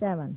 7।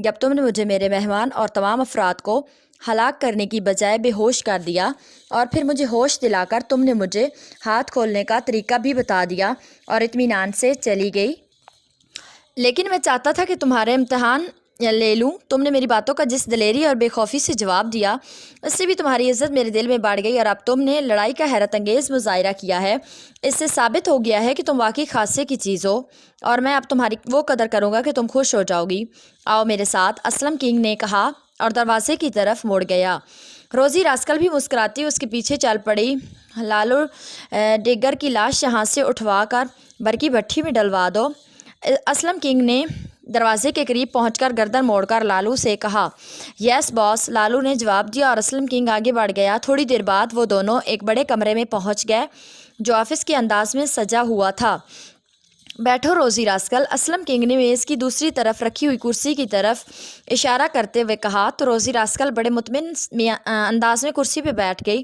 جب تم نے مجھے میرے مہمان اور تمام افراد کو ہلاک کرنے کی بجائے بے ہوش کر دیا اور پھر مجھے ہوش دلا کر تم نے مجھے ہاتھ کھولنے کا طریقہ بھی بتا دیا اور اطمینان سے چلی گئی۔ لیکن میں چاہتا تھا کہ تمہارے امتحان لے لوں۔ تم نے میری باتوں کا جس دلیری اور بے خوفی سے جواب دیا، اس سے بھی تمہاری عزت میرے دل میں بڑھ گئی، اور اب تم نے لڑائی کا حیرت انگیز مظاہرہ کیا ہے۔ اس سے ثابت ہو گیا ہے کہ تم واقعی خاصے کی چیز ہو، اور میں اب تمہاری وہ قدر کروں گا کہ تم خوش ہو جاؤ گی۔ آؤ میرے ساتھ، اسلم کنگ نے کہا اور دروازے کی طرف مڑ گیا۔ روزی راسکل بھی مسکراتی اس کے پیچھے چل پڑی۔ لالو ڈیگر کی لاش یہاں سے اٹھوا کر برقی بھٹی میں ڈلوا دو۔ اسلم کنگ نے دروازے کے قریب پہنچ کر گردن موڑ کر لالو سے کہا۔ یس باس، لالو نے جواب دیا اور اسلم کنگ آگے بڑھ گیا۔ تھوڑی دیر بعد وہ دونوں ایک بڑے کمرے میں پہنچ گئے جو آفس کے انداز میں سجا ہوا تھا۔ بیٹھو روزی راسکل، اسلم کنگ نے میز کی دوسری طرف رکھی ہوئی کرسی کی طرف اشارہ کرتے ہوئے کہا تو روزی راسکل بڑے مطمئن انداز میں کرسی پہ بیٹھ گئی۔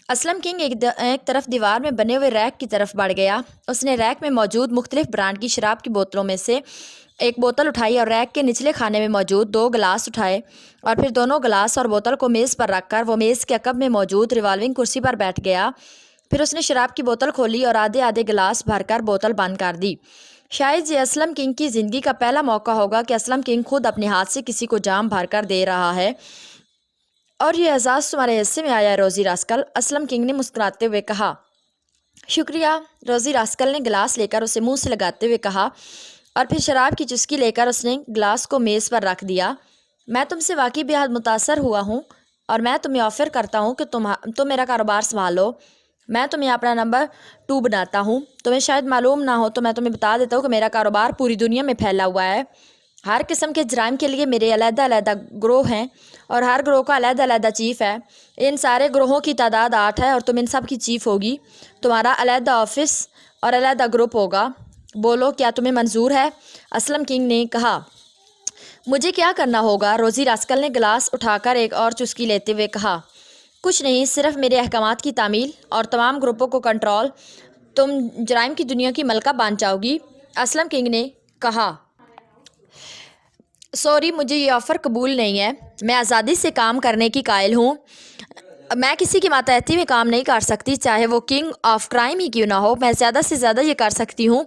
اسلم کنگ ایک طرف دیوار میں بنے ہوئے ریک کی طرف بڑھ گیا۔ اس نے ریک میں موجود مختلف برانڈ کی شراب کی بوتلوں میں سے ایک بوتل اٹھائی اور ریک کے نچلے خانے میں موجود 2 گلاس اٹھائے، اور پھر دونوں گلاس اور بوتل کو میز پر رکھ کر وہ میز کے عقب میں موجود ریوالونگ کرسی پر بیٹھ گیا۔ پھر اس نے شراب کی بوتل کھولی اور آدھے آدھے گلاس بھر کر بوتل بند کر دی۔ شاید یہ اسلم کنگ کی زندگی کا پہلا موقع ہوگا کہ اسلم کنگ خود اپنے ہاتھ سے کسی کو جام بھر کر دے رہا ہے، اور یہ اعزاز تمہارے حصے میں آیا ہے روزی راسکل، اسلم کنگ نے مسکراتے ہوئے کہا۔ شکریہ، روزی راسکل نے گلاس لے کر اسے منہ سے لگاتے ہوئے کہا، اور پھر شراب کی چسکی لے کر اس نے گلاس کو میز پر رکھ دیا۔ میں تم سے واقعی بے حد متاثر ہوا ہوں، اور میں تمہیں آفر کرتا ہوں کہ تم میرا کاروبار سنبھالو۔ میں تمہیں اپنا نمبر 2 بناتا ہوں۔ تمہیں شاید معلوم نہ ہو تو میں تمہیں بتا دیتا ہوں کہ میرا کاروبار پوری دنیا میں پھیلا ہوا ہے۔ ہر قسم کے جرائم کے لیے میرے علیحدہ علیحدہ گروہ ہیں، اور ہر گروہ کا علیحدہ علیحدہ چیف ہے۔ ان سارے گروہوں کی تعداد 8 ہے، اور تم ان سب کی چیف ہوگی۔ تمہارا علیحدہ آفس اور علیحدہ گروپ ہوگا۔ بولو، کیا تمہیں منظور ہے؟ اسلم کنگ نے کہا۔ مجھے کیا کرنا ہوگا؟ روزی راسکل نے گلاس اٹھا کر ایک اور چسکی لیتے ہوئے کہا۔ کچھ نہیں، صرف میرے احکامات کی تعمیل اور تمام گروپوں کو کنٹرول۔ تم جرائم کی دنیا کی ملکہ بن جاؤ گی، اسلم کنگ نے کہا۔ سوری، مجھے یہ آفر قبول نہیں ہے۔ میں آزادی سے کام کرنے کی قائل ہوں۔ میں کسی کی ماتحتی میں کام نہیں کر سکتی، چاہے وہ کنگ آف کرائم ہی کیوں نہ ہو۔ میں زیادہ سے زیادہ یہ کر سکتی ہوں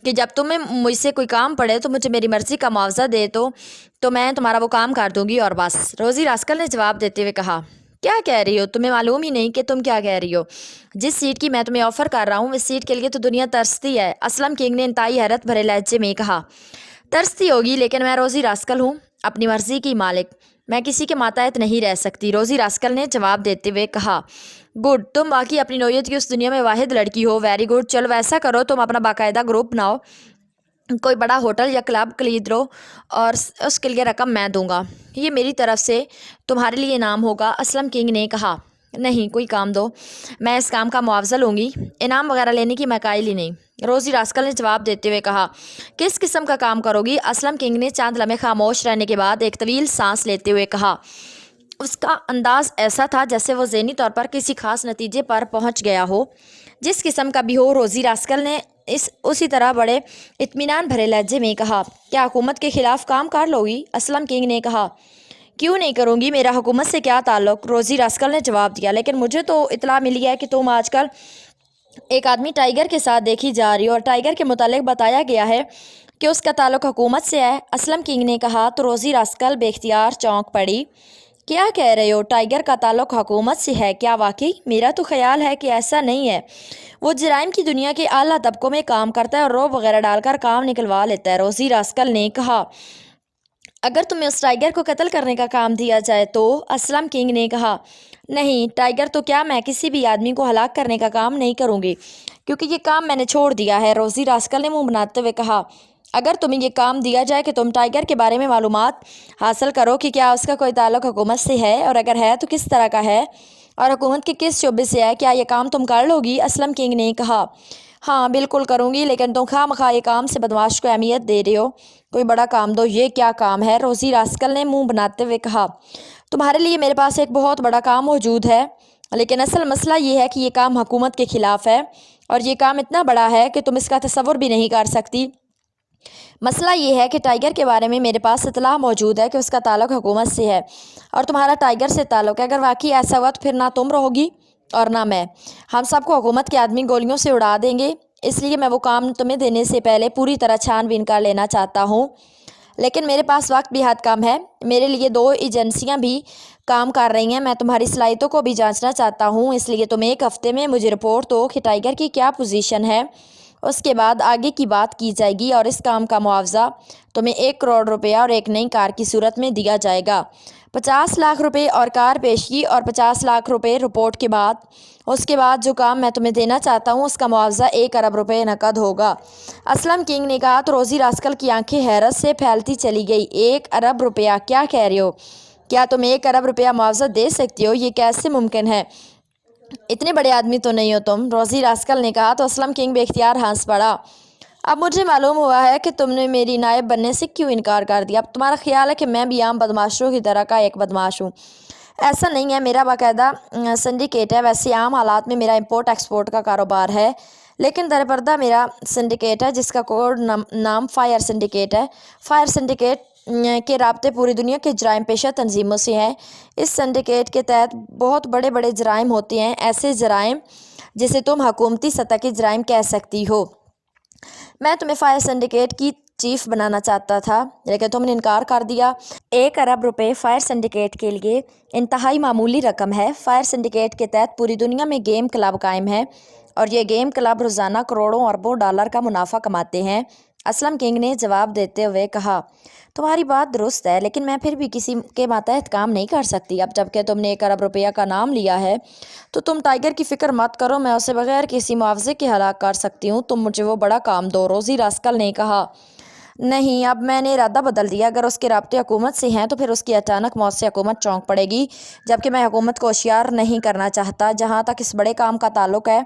کہ جب تمہیں مجھ سے کوئی کام پڑے تو مجھے میری مرضی کا معاوضہ دے تو میں تمہارا وہ کام کر دوں گی، اور بس، روزی راسکل نے جواب دیتے ہوئے کہا۔ کیا کہہ رہی ہو؟ تمہیں معلوم ہی نہیں کہ تم کیا کہہ رہی ہو۔ جس سیٹ کی میں تمہیں آفر کر رہا ہوں، اس سیٹ کے لیے تو دنیا ترستی ہے، اسلم کنگ نے انتہائی حیرت بھرے لہجے میں کہا۔ ترستی ہوگی، لیکن میں روزی راسکل ہوں، اپنی مرضی کی مالک۔ میں کسی کے ماتحت نہیں رہ سکتی، روزی راسکل نے جواب دیتے ہوئے کہا۔ گڈ، تم واقعی اپنی نوعیت کی اس دنیا میں واحد لڑکی ہو۔ ویری گڈ، چلو ویسا کرو، تم اپنا باقاعدہ گروپ بناؤ، کوئی بڑا ہوٹل یا کلب کلید لو، اور اس کے لیے رقم میں دوں گا۔ یہ میری طرف سے تمہارے لیے انعام ہوگا، اسلم کنگ نے کہا۔ نہیں، کوئی کام دو، میں اس کام کا معاوضہ لوں گی۔ انعام وغیرہ لینے کی میں قائل ہی نہیں، روزی راسکل نے جواب دیتے ہوئے کہا۔ کس قسم کا کام کرو گی؟ اسلم کنگ نے چند لمحے خاموش رہنے کے بعد ایک طویل سانس لیتے ہوئے کہا۔ اس کا انداز ایسا تھا جیسے وہ ذہنی طور پر کسی خاص نتیجے پر پہنچ گیا ہو۔ جس قسم کا بھی ہو، روزی راسکل نے اسی طرح بڑے اطمینان بھرے لہجے میں کہا۔ کیا حکومت کے خلاف کام کر لو گی؟ اسلم کنگ نے کہا۔ کیوں نہیں کروں گی، میرا حکومت سے کیا تعلق؟ روزی راسکل نے جواب دیا۔ لیکن مجھے تو اطلاع ملی ہے کہ تم آج کل ایک آدمی ٹائیگر کے ساتھ دیکھی جا رہی ہو، اور ٹائیگر کے متعلق بتایا گیا ہے کہ اس کا تعلق حکومت سے ہے، اسلم کنگ نے کہا تو روزی راسکل بے اختیار چونک پڑی۔ کیا کہہ رہے ہو؟ ٹائیگر کا تعلق حکومت سے ہے؟ کیا واقعی؟ میرا تو خیال ہے کہ ایسا نہیں ہے۔ وہ جرائم کی دنیا کے اعلیٰ طبقوں میں کام کرتا ہے اور روب وغیرہ ڈال کر کام نکلوا لیتا ہے، روزی راسکل نے کہا۔ اگر تمہیں اس ٹائیگر کو قتل کرنے کا کام دیا جائے تو؟ اسلم کنگ نے کہا۔ نہیں، ٹائیگر تو کیا، میں کسی بھی آدمی کو ہلاک کرنے کا کام نہیں کروں گی، کیونکہ یہ کام میں نے چھوڑ دیا ہے، روزی راسکل نے منہ بناتے ہوئے کہا۔ اگر تمہیں یہ کام دیا جائے کہ تم ٹائیگر کے بارے میں معلومات حاصل کرو کہ کیا اس کا کوئی تعلق حکومت سے ہے، اور اگر ہے تو کس طرح کا ہے، اور حکومت کے کس شعبے سے ہے، کیا یہ کام تم کر لو گی؟ اسلم کنگ نے کہا۔ ہاں بالکل کروں گی، لیکن تم خواہ مخواہ یہ کام سے بدمعاش کو اہمیت دے رہے ہو۔ کوئی بڑا کام دو۔ یہ کیا کام ہے؟ روزی راسکل نے منہ بناتے ہوئے کہا۔ تمہارے لیے میرے پاس ایک بہت بڑا کام موجود ہے، لیکن اصل مسئلہ یہ ہے کہ یہ کام حکومت کے خلاف ہے، اور یہ کام اتنا بڑا ہے کہ تم اس کا تصور بھی نہیں کر سکتی۔ مسئلہ یہ ہے کہ ٹائیگر کے بارے میں میرے پاس اطلاع موجود ہے کہ اس کا تعلق حکومت سے ہے اور تمہارا ٹائیگر سے تعلق ہے۔ اگر واقعی ایسا ہوا تو پھر نہ تم رہو گی اور نہ میں، ہم سب کو حکومت کے آدمی گولیوں سے اڑا دیں گے۔ اس لیے میں وہ کام تمہیں دینے سے پہلے پوری طرح چھان بین کر لینا چاہتا ہوں، لیکن میرے پاس وقت بھی حد کم ہے۔ میرے لیے 2 ایجنسیاں بھی کام کر رہی ہیں، میں تمہاری صلاحیتوں کو بھی جانچنا چاہتا ہوں، اس لیے تم 1 ہفتے میں مجھے رپورٹ دو کہ ٹائیگر کی کیا پوزیشن ہے۔ اس کے بعد آگے کی بات کی جائے گی اور اس کام کا معاوضہ تمہیں 1 کروڑ روپیہ اور ایک نئی کار کی صورت میں دیا جائے گا۔ 50 لاکھ روپے اور کار پیشگی اور 50 لاکھ روپے رپورٹ کے بعد۔ اس کے بعد جو کام میں تمہیں دینا چاہتا ہوں اس کا معاوضہ 1 ارب روپے نقد ہوگا۔ اسلم کنگ نے کہا تو روزی راسکل کی آنکھیں حیرت سے پھیلتی چلی گئی۔ 1 ارب روپیہ؟ کیا کہہ رہے ہو؟ کیا تم 1 ارب روپیہ معاوضہ دے سکتی ہو؟ یہ کیسے ممکن ہے؟ اتنے بڑے آدمی تو نہیں ہو تم، روزی راسکل نے کہا تو اسلم کنگ بے اختیار ہنس پڑا۔ اب مجھے معلوم ہوا ہے کہ تم نے میری نائب بننے سے کیوں انکار کر دیا۔ اب تمہارا خیال ہے کہ میں بھی عام بدماشوں کی طرح کا ایک بدماش ہوں؟ ایسا نہیں ہے، میرا باقاعدہ سنڈیکیٹ ہے۔ ویسے عام حالات میں میرا امپورٹ ایکسپورٹ کا کاروبار ہے، لیکن در پردہ میرا سنڈیکیٹ ہے جس کا کوڈ نام فائر سنڈیکیٹ ہے۔ فائر سنڈیکیٹ کے رابطے پوری دنیا کے جرائم پیشہ تنظیموں سے ہیں۔ اس سنڈیکیٹ کے تحت بہت بڑے بڑے جرائم ہوتے ہیں، ایسے جرائم جسے تم حکومتی سطح کے جرائم کہہ سکتی ہو۔ میں تمہیں فائر سنڈیکیٹ کی چیف بنانا چاہتا تھا لیکن تم نے انکار کر دیا۔ 1 ارب روپے فائر سنڈیکیٹ کے لیے انتہائی معمولی رقم ہے۔ فائر سنڈیکیٹ کے تحت پوری دنیا میں گیم کلب قائم ہیں اور یہ گیم کلب روزانہ کروڑوں اربوں ڈالر کا منافع کماتے ہیں۔ اسلم کنگ نے جواب دیتے ہوئے کہا، تمہاری بات درست ہے لیکن میں پھر بھی کسی کے ماتحت کام نہیں کر سکتی۔ اب جب کہ تم نے 1 ارب روپیہ کا نام لیا ہے تو تم ٹائیگر کی فکر مت کرو، میں اسے بغیر کسی معاوضے کے ہلاک کر سکتی ہوں۔ تم مجھے وہ بڑا کام دو، روزی راسکل نے کہا۔ نہیں، اب میں نے ارادہ بدل دیا۔ اگر اس کے رابطے حکومت سے ہیں تو پھر اس کی اچانک موت سے حکومت چونک پڑے گی، جبکہ میں حکومت کو ہوشیار نہیں کرنا چاہتا۔ جہاں تک اس بڑے کام کا تعلق ہے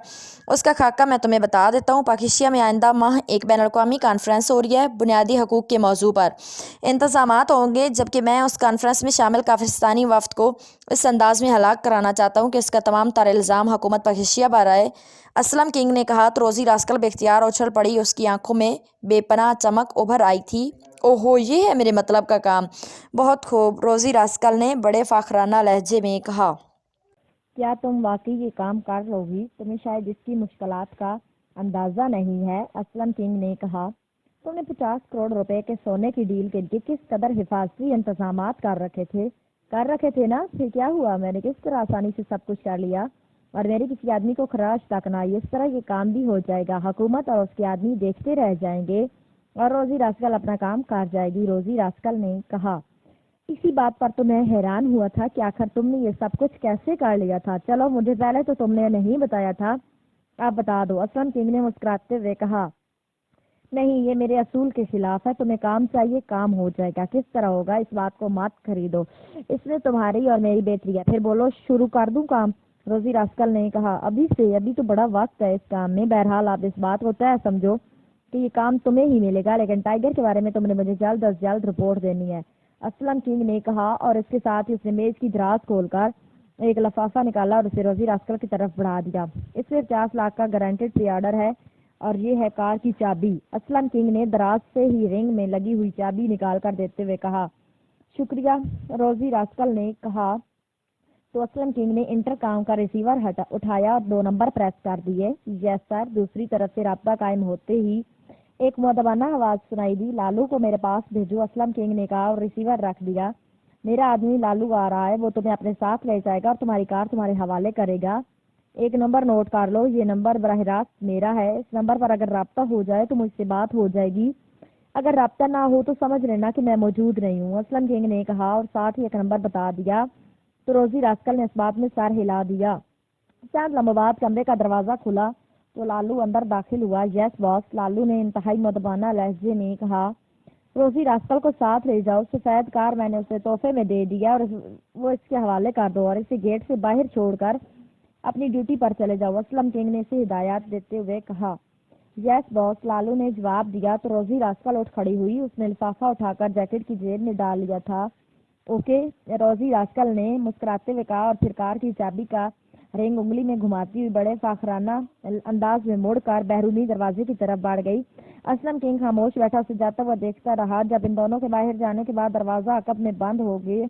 اس کا خاکہ میں تمہیں بتا دیتا ہوں۔ پاکستان میں آئندہ ماہ ایک بین الاقوامی کانفرنس ہو رہی ہے بنیادی حقوق کے موضوع پر۔ انتظامات ہوں گے جبکہ میں اس کانفرنس میں شامل پاکستانی وفد کو اس انداز میں ہلاک کرانا چاہتا ہوں کہ اس کا تمام تر الزام حکومت پاکستان پر آئے۔ اسلم کنگ نے کہا تو روزی راسکل بے اختیار اچھل پڑی، اس کی آنکھوں میں بے پناہ چمک ابھر آئی تھی۔ اوہو، یہ ہے میرے مطلب کا کام۔ بہت خوب، روزی راسکل نے بڑے فاخرانہ لہجے میں کہا۔ کیا تم واقعی یہ کام کر لو گی؟ تمہیں شاید اس کی مشکلات کا اندازہ نہیں ہے، اسلم کنگ نے کہا۔ تم نے 50 کروڑ روپے کے سونے کی ڈیل کے لیے کس قدر حفاظتی انتظامات کر رکھے تھے نا؟ پھر کیا ہوا؟ میں نے کس طرح آسانی سے سب کچھ کر لیا اور میرے کسی آدمی کو خراش تک نہ آئی۔ اس طرح یہ کام بھی ہو جائے گا، حکومت اور اس کے آدمی دیکھتے رہ جائیں گے اور روزی راسکل اپنا کام کر جائے گی، روزی راسکل نے کہا۔ اسی بات پر تو میں حیران ہوا تھا کہ آخر تم نے یہ سب کچھ کیسے کر لیا تھا؟ چلو، مجھے پہلے تو تم نے نہیں بتایا تھا، اب بتا دو، اسلم کنگ نے مسکراتے ہوئے کہا۔ نہیں، یہ میرے اصول کے خلاف ہے۔ تمہیں کام چاہیے، کام ہو جائے گا۔ کس طرح ہوگا اس بات کو مت خریدو، اس میں تمہاری اور میری بہتری ہے۔ پھر بولو، شروع کر دوں کام؟ روزی راسکل نے کہا۔ ابھی تو بڑا وقت ہے اس کام میں۔ بہرحال آپ اس بات کو طے سمجھو کہ یہ کام تمہیں ہی ملے گا، لیکن ٹائیگر کے بارے میں تم نے مجھے جلد از جلد رپورٹ دینی ہے، اسلم کنگ نے کہا، اور اس کے ساتھ ہی اس نے میز کی دراز کھول کر ایک لفافہ نکالا اور اسے روزی راسکل کی طرف بڑھا دیا۔ اس میں 50 لاکھ کا گارنٹیڈ پری آرڈر ہے اور یہ ہے کار کی چابی۔ اسلم کنگ نے دراز سے ہی رنگ میں لگی ہوئی چابی نکال کر دیتے ہوئے کہا۔ شکریہ، روزی راسکل نے کہا تو اسلم کنگ نے انٹر کام کا ریسیور اٹھایا اور 2 نمبر پریس کر دیے۔ یس سر۔ دوسری طرف سے رابطہ قائم ہوتے ہی ایک مؤدبانہ آواز سنائی دی۔ لالو کو میرے پاس بھیجو، اسلم کنگ نے کہا اور ریسیور رکھ دیا۔ میرا آدمی لالو آ رہا ہے، وہ تمہیں اپنے ساتھ لے جائے گا اور تمہاری کار تمہارے حوالے کرے گا۔ 1 نمبر نوٹ کر لو، یہ نمبر براہ راست میرا ہے۔ اس نمبر پر اگر رابطہ ہو جائے تو مجھ سے بات ہو جائے گی، اگر رابطہ نہ ہو تو سمجھ لینا کہ میں موجود نہیں ہوں، اسلم کنگ نے کہا اور ساتھ ہی 1 نمبر بتا دیا۔ تو روزی راسکل نے اس بات میں سر ہلا دیا۔ چند لمحوں بعد کمرے کا دروازہ کھلا تو لالو اندر داخل ہوا۔ یس باس، لالو نے انتہائی مؤدبانہ لہجے میں کہا۔ روزی راسکل کو ساتھ لے جاؤ، سفید کار میں نے اسے تحفے میں دے دیا اور وہ اس کے حوالے کر دو اور اسے گیٹ سے باہر چھوڑ کر اپنی ڈیوٹی پر چلے جاؤ، اسلم کنگ نے اسے ہدایات دیتے ہوئے کہا۔ یس باس، لالو نے جواب دیا تو روزی راسکل اٹھ کھڑی ہوئی۔ اس نے لفافہ اٹھا کر جیکٹ کی جیب میں ڈال لیا تھا۔ اوکے، روزی راسکل نے مسکراتے ہوئے کہا اور پھر کار کی چابی کا رنگ انگلی میں گھماتی ہوئی بڑے فاخرانہ انداز میں مڑ کر بیرونی دروازے کی طرف بڑھ گئی۔ اسلم کنگ خاموش بیٹھا اسے جاتا ہوا دیکھتا رہا۔ جب ان دونوں کے باہر جانے کے بعد دروازہ عقب میں بند ہو گئے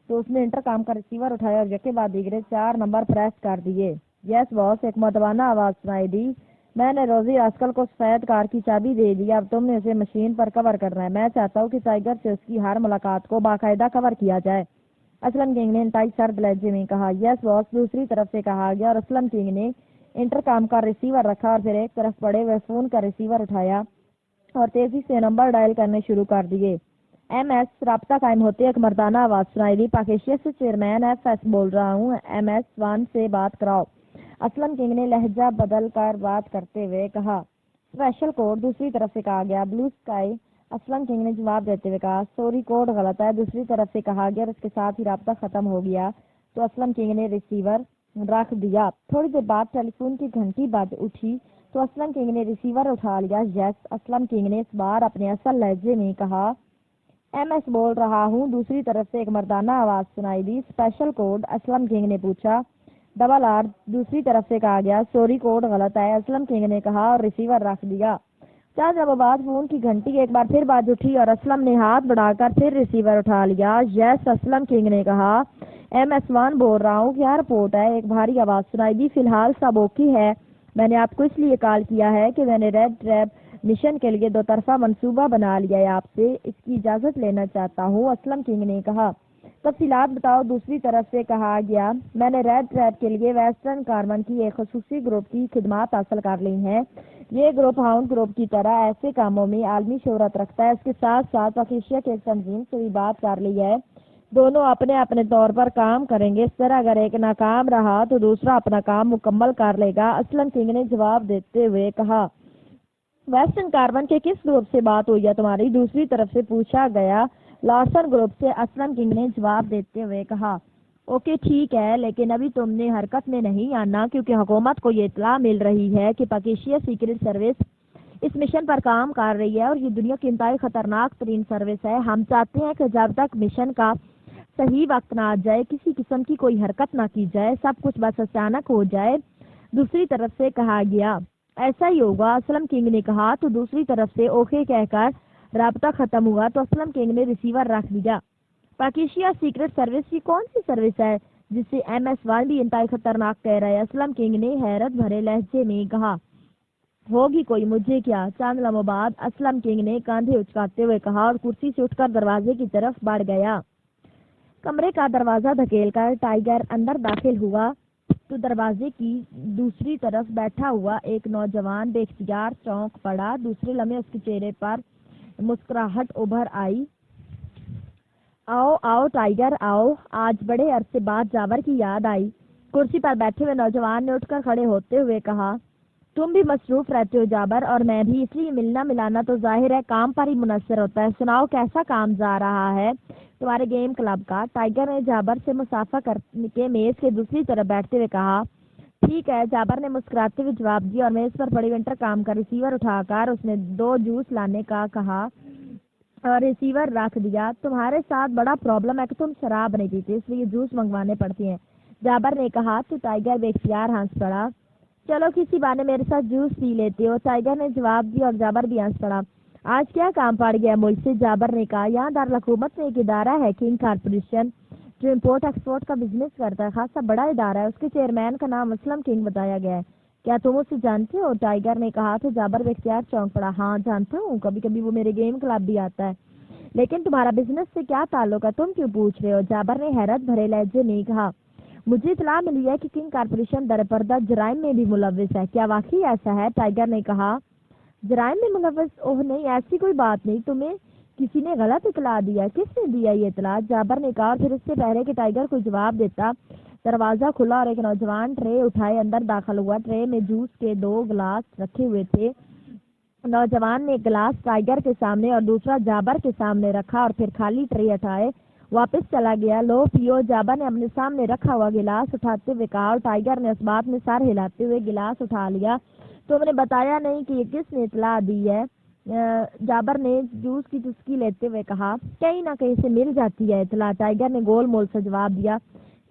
تو اس نے انٹرکام کا ریسیور اٹھایا اور یکے بعد دیگرے 4 نمبر پریس کر دیے۔ یس باس، ایک مدوانہ آواز سنائی دی۔ میں نے روزی راسکل کو سفید کار کی چابی دے دی، اب تم نے اسے مشین پر کور کرنا ہے۔ میں چاہتا ہوں کہ ٹائیگر سے اس کی ہر ملاقات کو باقاعدہ کور کیا جائے۔ اسلم کنگ نے انتہائی سرد لہجے میں کہا۔ یس باس، دوسری طرف سے کہا گیا اور اسلم کنگ نے انٹرکام کا ریسیور رکھا اور پھر ایک طرف پڑے ہوئے فون کا ریسیور اٹھایا اور تیزی سے نمبر ڈائل کرنے شروع کر دیے۔ ایم ایس، رابطہ قائم ہوتے ایک مردانہ آواز سنائی دی۔ پاکیشیا سے چیئرمین ایف ایس بول رہا ہوں، ایم ایس 1 سے بات کراؤ۔ اسلم کنگ نے لہجہ بدل کر بات کرتے ہوئے کہا۔ اسپیشل کوڈ، دوسری طرف سے کہا گیا۔ بلو اسکائی، اسلم کنگ نے جواب دیتے ہوئے کہا۔ سوری، کوڈ غلط ہے، دوسری طرف سے کہا گیا اور اس کے ساتھ ہی رابطہ ختم ہو گیا تو اسلم کنگ نے ریسیور رکھ دیا۔ تھوڑی دیر بعد ٹیلی فون کی گھنٹی بج اٹھی تو اسلم کنگ نے ریسیور اٹھا لیا۔ یس، اسلم کنگ نے اس بار اپنے اصل لہجے میں کہا۔ ایم ایس بول رہا ہوں، دوسری طرف سے ایک مردانہ آواز سنائی دی۔ اسپیشل کوڈ، اسلم کنگ نے پوچھا۔ ڈبل آر، دوسری طرف سے کہا گیا۔ سوری، کوڈ غلط ہے، اسلم کنگ نے کہا اور ریسیور رکھ دیا۔ چند لمحوں بعد فون کی گھنٹی ایک بار پھر بج اٹھی اور اسلم نے ہاتھ بڑھا کر پھر ریسیور اٹھا لیا۔ یس، اسلم کنگ نے کہا۔ ایم ایس 1 بول رہا ہوں، کیا رپورٹ ہے؟ ایک بھاری آواز سنائی دی۔ فی الحال سب اوکے ہے، میں نے آپ کو اس لیے کال کیا ہے کہ میں نے ریڈ ٹریپ مشن کے لیے 2 طرفہ منصوبہ بنا لیا ہے، آپ سے اس کی اجازت لینا چاہتا ہوں، اسلم کنگ نے کہا۔ تفصیلات بتاؤ، دوسری طرف سے کہا گیا۔ میں نے ریڈ ٹریپ کے لیے ویسٹرن کارمن کی ایک خصوصی گروپ کی خدمات حاصل کر لی ہیں۔ یہ گروپ ہاؤنڈ گروپ کی طرح ایسے کاموں میں عالمی شہرت رکھتا ہے۔ اس کے ساتھ ساتھ پاکیشیا کی ایک تنظیم سے بھی بات کر لی ہے، دونوں اپنے اپنے طور پر کام کریں گے، اس طرح اگر ایک ناکام رہا تو دوسرا اپنا کام مکمل کر لے گا، اسلم کنگ نے جواب دیتے ہوئے کہا۔ ویسٹرن کاربن کے کس گروپ سے بات ہوئی ہے تمہاری؟ دوسری طرف سے پوچھا گیا۔ لارسن گروپ سے، اسلم کنگ نے جواب دیتے ہوئے کہا۔ اوکے ٹھیک ہے، لیکن ابھی تم نے حرکت میں نہیں آنا کیونکہ حکومت کو یہ اطلاع مل رہی ہے کہ پاکیشیا سیکرٹ سروس اس مشن پر کام کر رہی ہے اور یہ دنیا کی انتہائی خطرناک ترین سروس ہے۔ ہم چاہتے ہیں کہ جب تک مشن کا صحیح وقت نہ آ جائے کسی قسم کی کوئی حرکت نہ کی جائے، سب کچھ بس اچانک ہو جائے، دوسری طرف سے کہا گیا۔ ایسا ہی ہوگا، اسلم کنگ نے کہا۔ تو دوسری طرف سے اوکے کہہ کر رابطہ ختم ہوا تو اسلم کنگ نے ریسیور رکھ دیا۔ پاکیشیا سیکرٹ سروس کی کون سی سروس ہے جسے ایم ایس 1 بھی انتہائی خطرناک کہہ رہا ہے؟ اسلم کنگ نے حیرت بھرے لہجے میں کہا۔ ہوگی کوئی، مجھے کیا؟ چند لمحوں بعد اسلم کنگ نے کاندھے اچکاتے ہوئے کہا اور کرسی سے اٹھ کر دروازے کی طرف بڑھ گیا۔ کمرے کا دروازہ دھکیل کر ٹائیگر اندر داخل ہوا تو دروازے کی دوسری طرف بیٹھا ہوا ایک نوجوان بے اختیار چونک پڑا۔ دوسرے لمحے اس کے چہرے پر مسکراہٹ ابھر آئی۔ آؤ آؤ ٹائیگر آؤ، آج بڑے عرصے بعد جابر کی یاد آئی۔ کرسی پر بیٹھے ہوئے نوجوان نے اٹھ کر کھڑے ہوتے ہوئے کہا۔ تم بھی مصروف رہتے ہو جابر، اور میں بھی، اس لیے ملنا ملانا تو ظاہر ہے کام پر ہی منحصر ہوتا ہے۔ سناؤ کیسا کام جا رہا ہے تمہارے گیم کلب کا؟ ٹائیگر نے جابر سے مسافہ کرنے کے میز کے دوسری طرف بیٹھتے ہوئے کہا۔ ٹھیک ہے، جابر نے مسکراتے ہوئے جواب دیا اور میز پر پڑی انٹر کام کا ریسیور اٹھا کر اس نے 2 جوس لانے کا کہا اور ریسیور رکھ دیا۔ تمہارے ساتھ بڑا پرابلم ہے کہ تم شراب نہیں پیتے، اس لیے جوس منگوانے پڑتے ہیں، جابر نے کہا تو ٹائیگر بے اختیار ہنس پڑا۔ چلو کسی بہانے میرے ساتھ جوس پی لیتے ہو، ٹائیگر نے جواب دیا اور جابر بھی ہنس پڑا۔ آج کیا کام پڑ گیا مجھ سے؟ جابر نے کہا۔ یہاں دارالحکومت میں ایک ادارہ ہے، کنگ کارپوریشن، جو امپورٹ ایکسپورٹ کا بزنس کرتا ہے، خاصا بڑا ادارہ ہے، اس کے چیئرمین کا نام اسلم کنگ بتایا گیا ہے، کیا تم اسے جانتے ہو؟ ٹائیگر نے کہا تو جابر بے اختیار چونک پڑا۔ ہاں جانتا ہوں، کبھی کبھی وہ میرے گیم کلب بھی آتا ہے، لیکن تمہارا بزنس سے کیا تعلق ہے؟ تم کیوں پوچھ رہے ہو؟ جابر نے حیرت بھرے لہجے میں کہا۔ مجھے اطلاع ملی ہے کہ کنگ کارپوریشن در پردہ جرائم میں بھی ملوث ہے، کیا واقعی ایسا ہے؟ ٹائیگر نے کہا۔ جرائم میں ملوث؟ اوہ نہیں، ایسی کوئی بات نہیں، تمہیں کسی نے غلط اطلاع دیا؟ کس نے دیا یہ اطلاع؟ جابر نے کہا، اور پھر اس سے پہلے کہ ٹائیگر کوئی جواب دیتا دروازہ کھلا اور ایک نوجوان ٹرے اٹھائے اندر داخل ہوا۔ ٹرے میں جوس کے 2 گلاس رکھے ہوئے تھے۔ نوجوان نے ایک گلاس ٹائیگر کے سامنے اور دوسرا جابر کے سامنے رکھا اور پھر خالی ٹرے اٹھائے واپس چلا گیا۔ لو پیو، جابر نے اپنے سامنے رکھا ہوا گلاس اٹھاتے ہوئے کہا اور ٹائیگر نے اس بات میں سر ہلاتے ہوئے گلاس اٹھا لیا۔ تم نے بتایا نہیں کہ یہ کس نے اطلاع دی ہے؟ جابر نے جوس کی چسکی لیتے ہوئے کہا۔ کہیں نہ کہیں سے مل جاتی ہے اطلاع، ٹائیگر نے گول مول سے جواب دیا۔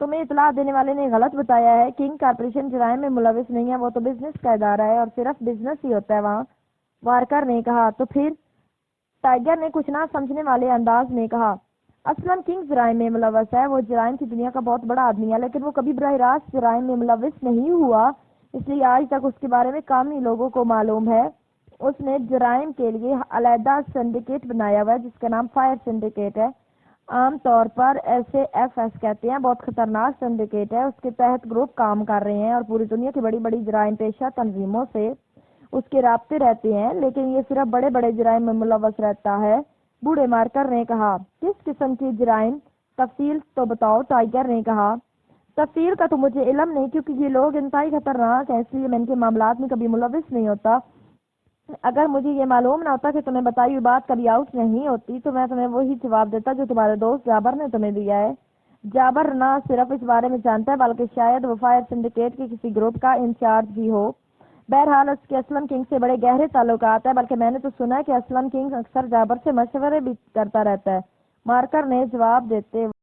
تمہیں اطلاع دینے والے نے غلط بتایا ہے۔ کنگ کارپوریشن جرائم میں ملوث نہیں ہے، وہ تو بزنس کا ادارہ ہے اور صرف بزنس ہی ہوتا ہے وہاں، وارکر نے کہا۔ تو پھر؟ ٹائیگر نے کچھ نہ سمجھنے والے انداز میں کہا۔ اسلم کنگ جرائم میں ملوث ہے، وہ جرائم کی دنیا کا بہت بڑا آدمی ہے، لیکن وہ کبھی براہ راست جرائم میں ملوث نہیں ہوا، اس لیے آج تک اس کے بارے میں کم ہی لوگوں کو معلوم ہے۔ اس نے جرائم کے لیے علیحدہ سنڈیکیٹ بنایا ہوا ہے جس کا نام فائر سنڈیکیٹ ہے، عام طور پر ایسے ایف ایس کہتے ہیں، بہت خطرناک سنڈیکیٹ ہے۔ اس کے تحت گروپ کام کر رہے ہیں اور پوری دنیا کی بڑی بڑی جرائم پیشہ تنظیموں سے اس کے رابطے رہتے ہیں، لیکن یہ صرف بڑے بڑے جرائم میں ملوث رہتا ہے۔ بوڑھے مارکر نے کہا۔ کس قسم کی جرائم؟ تفصیل تو بتاؤ، ٹائیگر نے کہا۔ تفصیل کا تو مجھے علم نہیں، کیونکہ یہ لوگ انتہائی خطرناک ہیں، اس لیے میں ان کے معاملات میں کبھی ملوث نہیں ہوتا۔ اگر مجھے یہ معلوم نہ ہوتا کہ تمہیں بتائی ہوئی بات کبھی آؤٹ نہیں ہوتی تو میں تمہیں وہی جواب دیتا جو تمہارے دوست جابر نے تمہیں دیا ہے۔ جابر نہ صرف اس بارے میں جانتا ہے بلکہ شاید وہ فائر سنڈیکیٹ کے کسی گروپ کا انچارج بھی ہو۔ بہرحال اس کے اسلم کنگ سے بڑے گہرے تعلقات ہیں، بلکہ میں نے تو سنا ہے کہ اسلم کنگ اکثر جابر سے مشورے بھی کرتا رہتا ہے، مارکر نے جواب دیتے